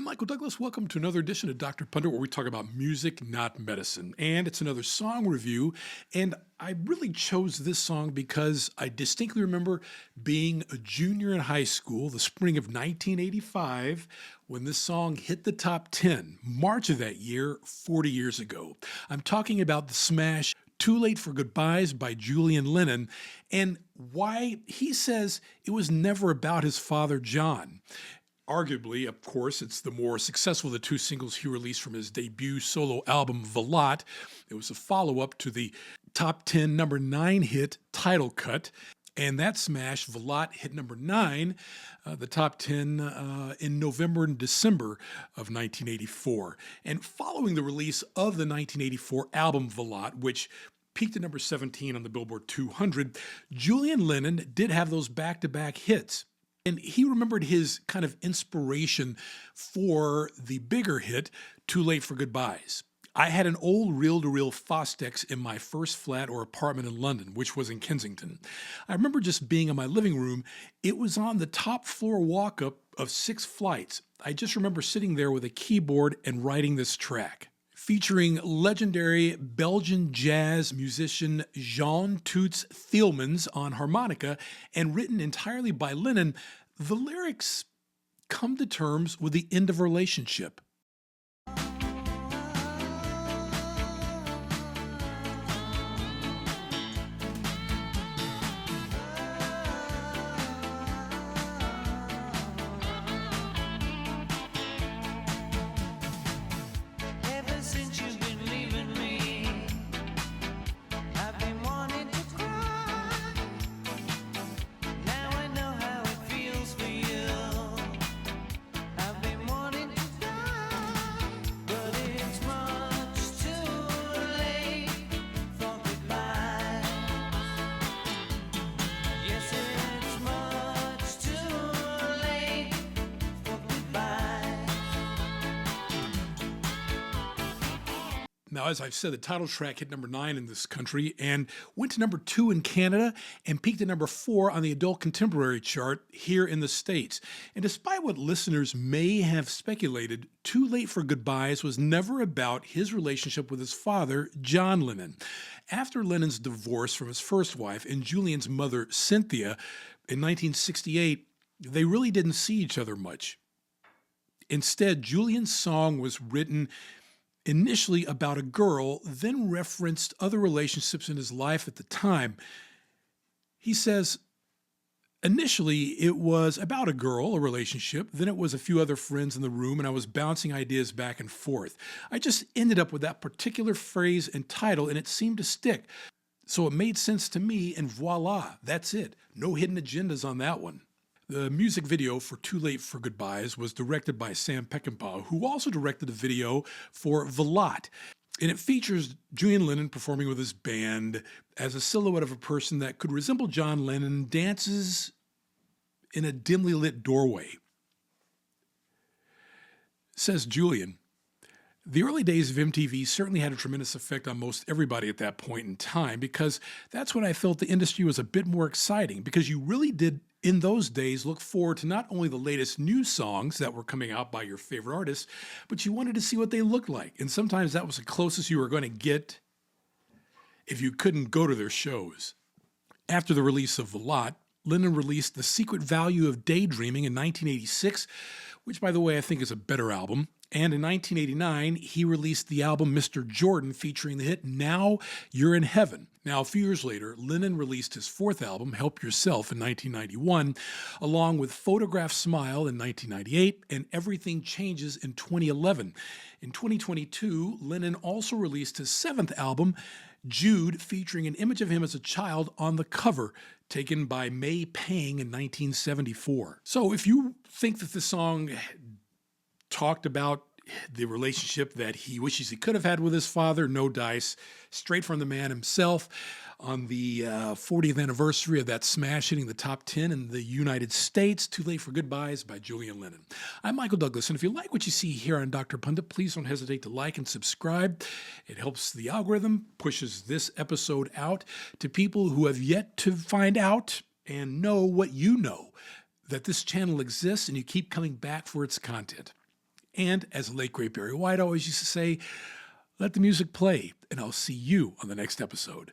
Michael Douglas. Welcome to another edition of Dr. Pundit, where we talk about music, not medicine. And it's another song review. And I really chose this song because I distinctly remember being a junior in high school, the spring of 1985, when this song hit the top 10, March of that year, 40 years ago. I'm talking about the smash Too Late for Goodbyes by Julian Lennon, and why he says it was never about his father, John. Arguably, of course, it's the more successful of the two singles he released from his debut solo album, Velotte. It was a follow-up to the top 10 number 9 hit, Title Cut. And that smash, Velotte, hit number 9, the top 10 in November and December of 1984. And following the release of the 1984 album Velotte, which peaked at number 17 on the Billboard 200, Julian Lennon did have those back-to-back hits. And he remembered his kind of inspiration for the bigger hit, Too Late for Goodbyes. I had an old reel-to-reel Fostex in my first flat or apartment in London, which was in Kensington. I remember just being in my living room. It was on the top floor walk-up of 6 flights. I just remember sitting there with a keyboard and writing this track. Featuring legendary Belgian jazz musician Jean Toots Thielmans on harmonica and written entirely by Lennon, the lyrics come to terms with the end of a relationship. Now, as I've said, the title track hit number 9 in this country and went to number 2 in Canada and peaked at number 4 on the adult contemporary chart here in the States. And despite what listeners may have speculated, Too Late for Goodbyes was never about his relationship with his father, John Lennon. After Lennon's divorce from his first wife and Julian's mother, Cynthia, in 1968, they really didn't see each other much. Instead, Julian's song was written initially about a girl, then referenced other relationships in his life at the time. He says, initially it was about a girl, a relationship, then it was a few other friends in the room, and I was bouncing ideas back and forth. I just ended up with that particular phrase and title, and it seemed to stick. So it made sense to me, and voila, that's it. No hidden agendas on that one. The music video for Too Late for Goodbyes was directed by Sam Peckinpah, who also directed the video for Velotte. And it features Julian Lennon performing with his band as a silhouette of a person that could resemble John Lennon dances in a dimly lit doorway. Says Julian, the early days of MTV certainly had a tremendous effect on most everybody at that point in time, because that's when I felt the industry was a bit more exciting, because you really did in those days look forward to not only the latest new songs that were coming out by your favorite artists, but you wanted to see what they looked like. And sometimes that was the closest you were going to get if you couldn't go to their shows. After the release of Velotte, Lennon released The Secret Value of Daydreaming in 1986, which, by the way, I think is a better album. And in 1989, he released the album Mr. Jordan, featuring the hit Now You're in Heaven. Now, a few years later, Lennon released his 4th album, Help Yourself, in 1991, along with Photograph Smile in 1998 and Everything Changes in 2011. In 2022, Lennon also released his 7th album, Jude, featuring an image of him as a child on the cover, taken by May Pang in 1974. So if you think that the song talked about the relationship that he wishes he could have had with his father, no dice, straight from the man himself, on the 40th anniversary of that smash hitting the top 10 in the United States, Too Late for Goodbyes by Julian Lennon. I'm Michael Douglas, and if you like what you see here on Dr. Pundit, please don't hesitate to like and subscribe. It helps the algorithm, pushes this episode out to people who have yet to find out and know what you know, that this channel exists and you keep coming back for its content. And as the late great Barry White always used to say, let the music play, and I'll see you on the next episode.